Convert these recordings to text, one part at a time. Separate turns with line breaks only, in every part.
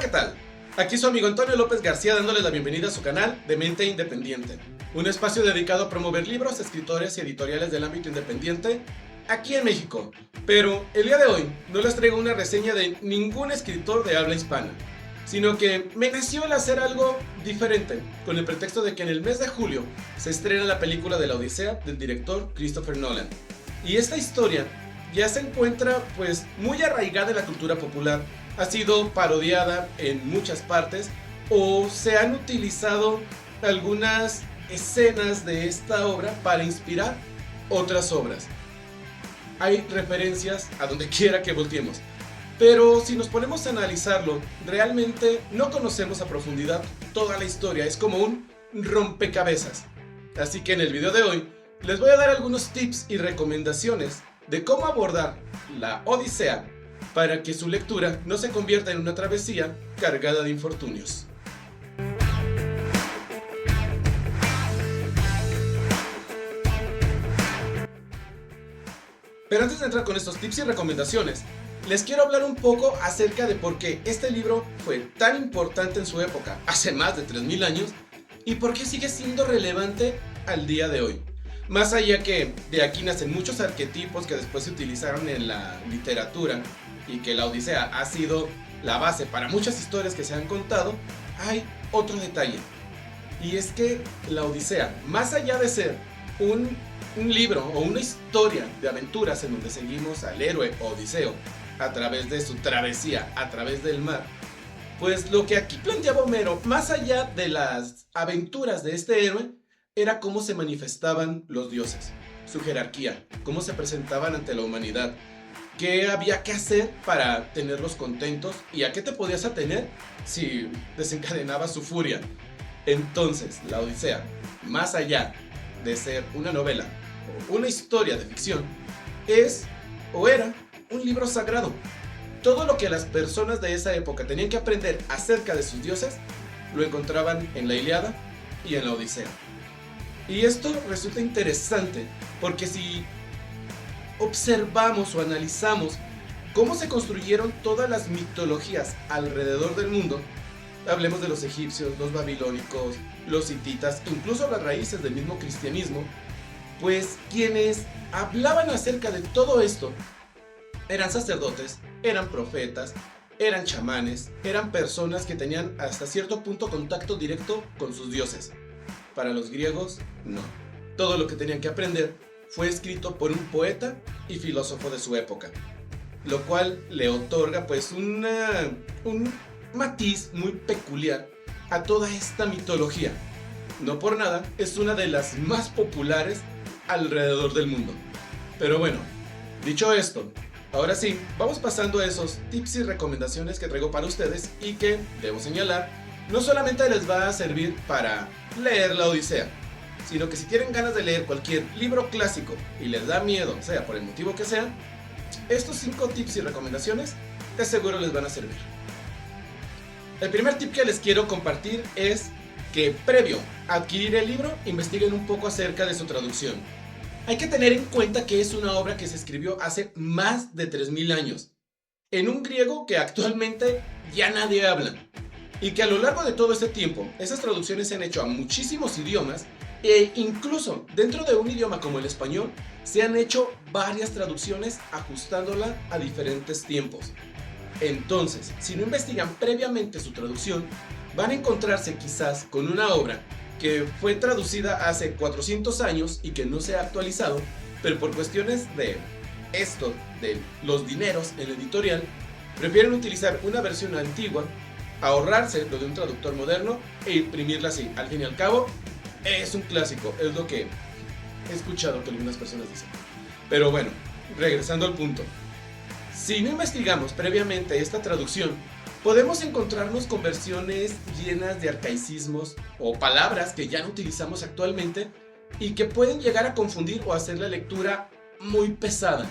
¿qué tal? Aquí su amigo Antonio López García dándoles la bienvenida a su canal de Mente Independiente, un espacio dedicado a promover libros, escritores y editoriales del ámbito independiente aquí en México. Pero el día de hoy no les traigo una reseña de ningún escritor de habla hispana, sino que me nació el hacer algo diferente, con el pretexto de que en el mes de julio se estrena la película de la Odisea del director Christopher Nolan. Y esta historia ya se encuentra pues muy arraigada en la cultura popular, ha sido parodiada en muchas partes o se han utilizado algunas escenas de esta obra para inspirar otras obras. Hay referencias a donde quiera que volteemos, pero si nos ponemos a analizarlo, realmente no conocemos a profundidad toda la historia, es como un rompecabezas. Así que en el video de hoy les voy a dar algunos tips y recomendaciones de cómo abordar la Odisea para que su lectura no se convierta en una travesía cargada de infortunios. Pero antes de entrar con estos tips y recomendaciones, les quiero hablar un poco acerca de por qué este libro fue tan importante en su época, hace más de 3000 años, y por qué sigue siendo relevante al día de hoy. Más allá que de aquí nacen muchos arquetipos que después se utilizaron en la literatura y que la Odisea ha sido la base para muchas historias que se han contado, hay otro detalle. Y es que la Odisea, más allá de ser un libro o una historia de aventuras en donde seguimos al héroe Odiseo a través de su travesía a través del mar, pues lo que aquí planteaba Homero, más allá de las aventuras de este héroe, era cómo se manifestaban los dioses, su jerarquía, cómo se presentaban ante la humanidad, qué había que hacer para tenerlos contentos y a qué te podías atener si desencadenabas su furia. Entonces, la Odisea, más allá de ser una novela o una historia de ficción, es o era un libro sagrado. Todo lo que las personas de esa época tenían que aprender acerca de sus dioses lo encontraban en la Ilíada y en la Odisea. Y esto resulta interesante porque si observamos o analizamos cómo se construyeron todas las mitologías alrededor del mundo, hablemos de los egipcios, los babilónicos, los hititas, incluso las raíces del mismo cristianismo, pues quienes hablaban acerca de todo esto eran sacerdotes, eran profetas, eran chamanes, eran personas que tenían hasta cierto punto contacto directo con sus dioses. Para los griegos, no. Todo lo que tenían que aprender fue escrito por un poeta y filósofo de su época, lo cual le otorga pues un matiz muy peculiar a toda esta mitología. No por nada, es una de las más populares alrededor del mundo. Pero bueno, dicho esto, ahora sí, vamos pasando a esos tips y recomendaciones que traigo para ustedes y que, debo señalar, no solamente les va a servir para leer la Odisea, sino que si tienen ganas de leer cualquier libro clásico y les da miedo, sea por el motivo que sea, estos 5 tips y recomendaciones de seguro les van a servir. El primer tip que les quiero compartir es que previo a adquirir el libro, investiguen un poco acerca de su traducción. Hay que tener en cuenta que es una obra que se escribió hace más de 3000 años, en un griego que actualmente ya nadie habla, y que a lo largo de todo este tiempo, esas traducciones se han hecho a muchísimos idiomas, e incluso dentro de un idioma como el español, se han hecho varias traducciones ajustándola a diferentes tiempos. Entonces, si no investigan previamente su traducción, van a encontrarse quizás con una obra que fue traducida hace 400 años y que no se ha actualizado, pero por cuestiones de esto, de los dineros en la editorial, prefieren utilizar una versión antigua, ahorrarse lo de un traductor moderno e imprimirla así. Al fin y al cabo, es un clásico, es lo que he escuchado que algunas personas dicen. Pero bueno, regresando al punto. Si no investigamos previamente esta traducción, podemos encontrarnos con versiones llenas de arcaicismos o palabras que ya no utilizamos actualmente y que pueden llegar a confundir o hacer la lectura muy pesada.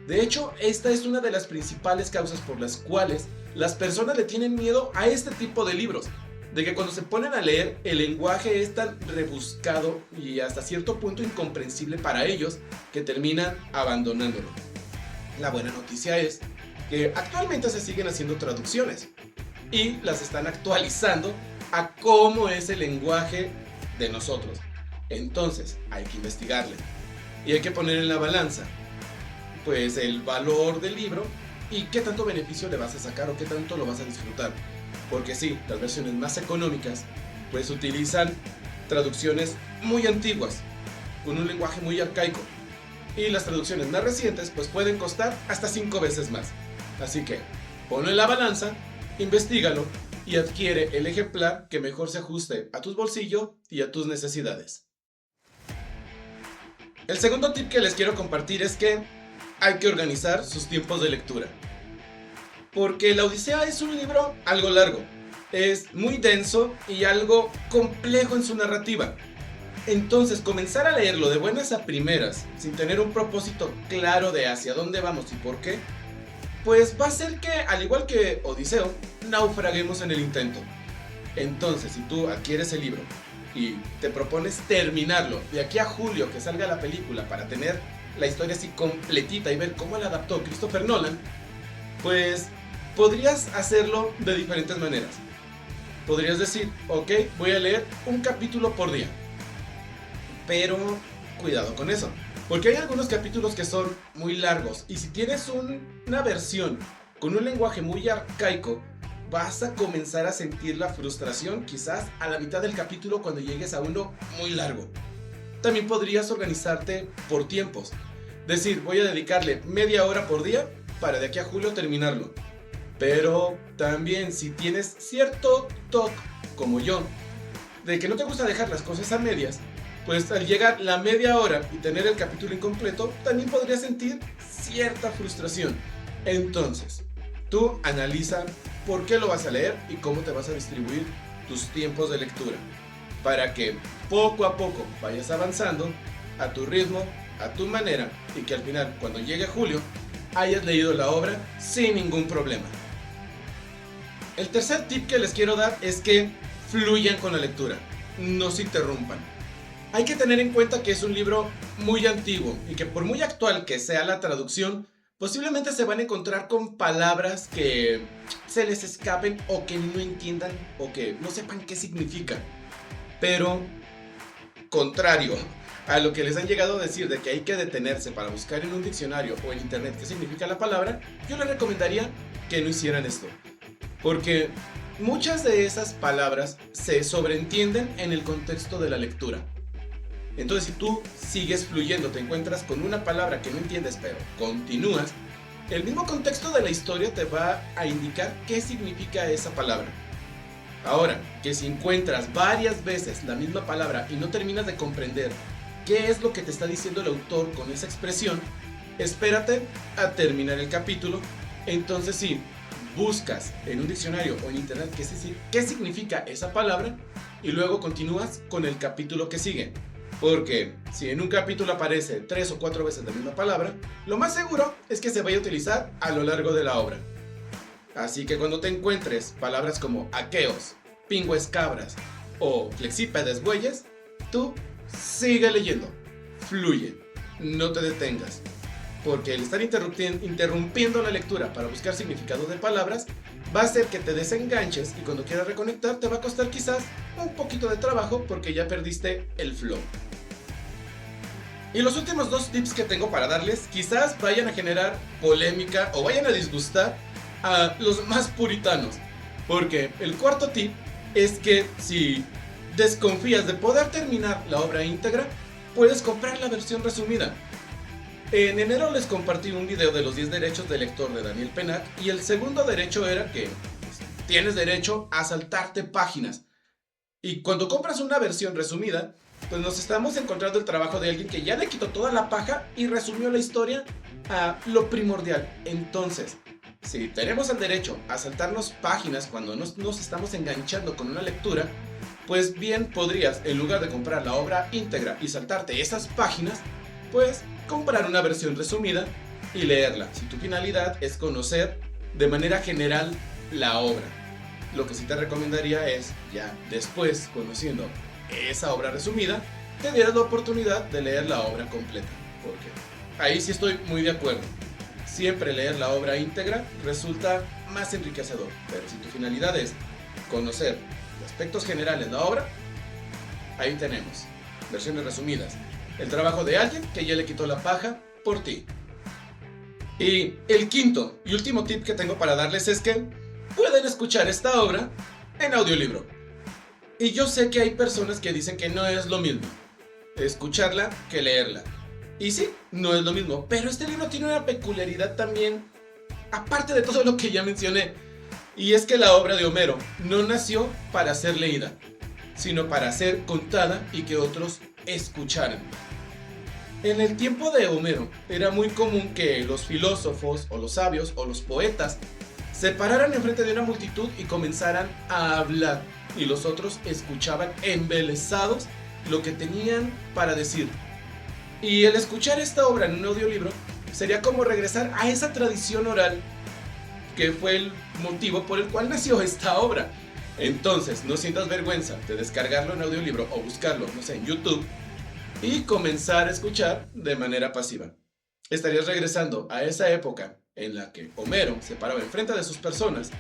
De hecho, esta es una de las principales causas por las cuales las personas le tienen miedo a este tipo de libros, de que cuando se ponen a leer el lenguaje es tan rebuscado y hasta cierto punto incomprensible para ellos que terminan abandonándolo. La buena noticia es que actualmente se siguen haciendo traducciones, y las están actualizando a cómo es el lenguaje de nosotros. Entonces hay que investigarle y hay que poner en la balanza pues el valor del libro y qué tanto beneficio le vas a sacar o qué tanto lo vas a disfrutar. Porque sí, las versiones más económicas pues utilizan traducciones muy antiguas con un lenguaje muy arcaico, y las traducciones más recientes pues pueden costar hasta 5 veces más. Así que ponlo en la balanza, investígalo y adquiere el ejemplar que mejor se ajuste a tus bolsillos y a tus necesidades. El segundo tip que les quiero compartir es que hay que organizar sus tiempos de lectura. Porque la Odisea es un libro algo largo, es muy denso y algo complejo en su narrativa. Entonces, comenzar a leerlo de buenas a primeras, sin tener un propósito claro de hacia dónde vamos y por qué, pues va a ser que, al igual que Odiseo, naufraguemos en el intento. Entonces, si tú adquieres el libro y te propones terminarlo de aquí a julio que salga la película para tener la historia así completita y ver cómo la adaptó Christopher Nolan, pues podrías hacerlo de diferentes maneras. Podrías decir, ok, voy a leer un capítulo por día. Pero cuidado con eso, porque hay algunos capítulos que son muy largos y si tienes una versión con un lenguaje muy arcaico, vas a comenzar a sentir la frustración quizás a la mitad del capítulo cuando llegues a uno muy largo. También podrías organizarte por tiempos, decir, voy a dedicarle media hora por día para de aquí a julio terminarlo. Pero también si tienes cierto toque como yo, de que no te gusta dejar las cosas a medias, pues al llegar la media hora y tener el capítulo incompleto, también podrías sentir cierta frustración. Entonces, tú analiza por qué lo vas a leer y cómo te vas a distribuir tus tiempos de lectura, para que poco a poco vayas avanzando a tu ritmo, a tu manera, y que al final, cuando llegue julio, hayas leído la obra sin ningún problema. El tercer tip que les quiero dar es que fluyan con la lectura, no se interrumpan. Hay que tener en cuenta que es un libro muy antiguo y que por muy actual que sea la traducción, posiblemente se van a encontrar con palabras que se les escapen o que no entiendan o que no sepan qué significa. Pero, contrario a lo que les han llegado a decir de que hay que detenerse para buscar en un diccionario o en internet qué significa la palabra, yo les recomendaría que no hicieran esto. Porque muchas de esas palabras se sobreentienden en el contexto de la lectura. Entonces, si tú sigues fluyendo, te encuentras con una palabra que no entiendes, pero continúas, el mismo contexto de la historia te va a indicar qué significa esa palabra. Ahora, que si encuentras varias veces la misma palabra y no terminas de comprender qué es lo que te está diciendo el autor con esa expresión, espérate a terminar el capítulo. Entonces, sí, buscas en un diccionario o en internet qué significa esa palabra y luego continúas con el capítulo que sigue. Porque si en un capítulo aparece 3 o 4 veces la misma palabra, lo más seguro es que se vaya a utilizar a lo largo de la obra. Así que cuando te encuentres palabras como aqueos, pingües cabras o flexípedes bueyes, tú sigue leyendo, fluye, no te detengas. Porque el estar interrumpiendo la lectura para buscar significado de palabras va a hacer que te desenganches y cuando quieras reconectar te va a costar quizás un poquito de trabajo porque ya perdiste el flow. Y los últimos 2 tips que tengo para darles quizás vayan a generar polémica o vayan a disgustar a los más puritanos. Porque el cuarto tip es que si desconfías de poder terminar la obra íntegra, puedes comprar la versión resumida. En enero les compartí un video de los 10 derechos de lector de Daniel Pennac y el segundo derecho era que tienes derecho a saltarte páginas. Y cuando compras una versión resumida, pues nos estamos encontrando el trabajo de alguien que ya le quitó toda la paja y resumió la historia a lo primordial. Entonces, si tenemos el derecho a saltarnos páginas cuando nos estamos enganchando con una lectura, pues bien podrías, en lugar de comprar la obra íntegra y saltarte esas páginas, pues comprar una versión resumida y leerla, si tu finalidad es conocer de manera general la obra. Lo que sí te recomendaría es, ya después, conociendo esa obra resumida, te dieras la oportunidad de leer la obra completa, porque ahí sí estoy muy de acuerdo. Siempre leer la obra íntegra resulta más enriquecedor, pero si tu finalidad es conocer los aspectos generales de la obra, ahí tenemos, versiones resumidas, el trabajo de alguien que ya le quitó la paja por ti. Y el quinto y último tip que tengo para darles es que pueden escuchar esta obra en audiolibro. Y yo sé que hay personas que dicen que no es lo mismo escucharla que leerla. Y sí, no es lo mismo, pero este libro tiene una peculiaridad también, aparte de todo lo que ya mencioné. Y es que la obra de Homero no nació para ser leída, sino para ser contada y que otros escucharan. En el tiempo de Homero era muy común que los filósofos o los sabios o los poetas se pararan enfrente de una multitud y comenzaran a hablar, y los otros escuchaban embelesados lo que tenían para decir. Y el escuchar esta obra en un audiolibro sería como regresar a esa tradición oral que fue el motivo por el cual nació esta obra. Entonces, no sientas vergüenza de descargarlo en audiolibro o buscarlo, no sé, en YouTube y comenzar a escuchar de manera pasiva. Estarías regresando a esa época en la que Homero se paraba enfrente de sus personas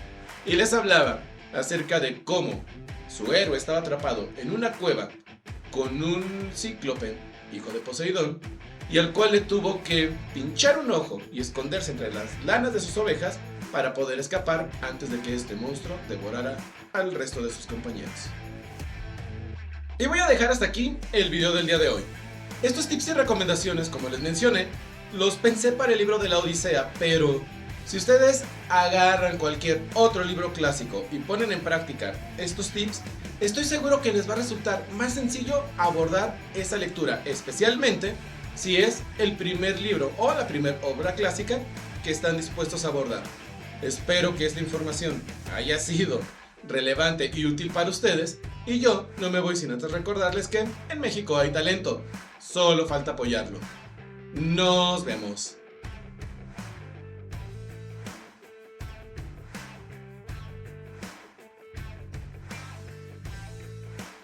y les hablaba acerca de cómo su héroe estaba atrapado en una cueva con un cíclope, hijo de Poseidón, y al cual le tuvo que pinchar un ojo y esconderse entre las lanas de sus ovejas para poder escapar antes de que este monstruo devorara al resto de sus compañeros. Y voy a dejar hasta aquí el video del día de hoy. Estos tips y recomendaciones, como les mencioné, los pensé para el libro de la Odisea, pero si ustedes agarran cualquier otro libro clásico y ponen en práctica estos tips, estoy seguro que les va a resultar más sencillo abordar esa lectura, especialmente si es el primer libro o la primera obra clásica que están dispuestos a abordar. Espero que esta información haya sido relevante y útil para ustedes, y yo no me voy sin antes recordarles que en México hay talento, solo falta apoyarlo. Nos vemos.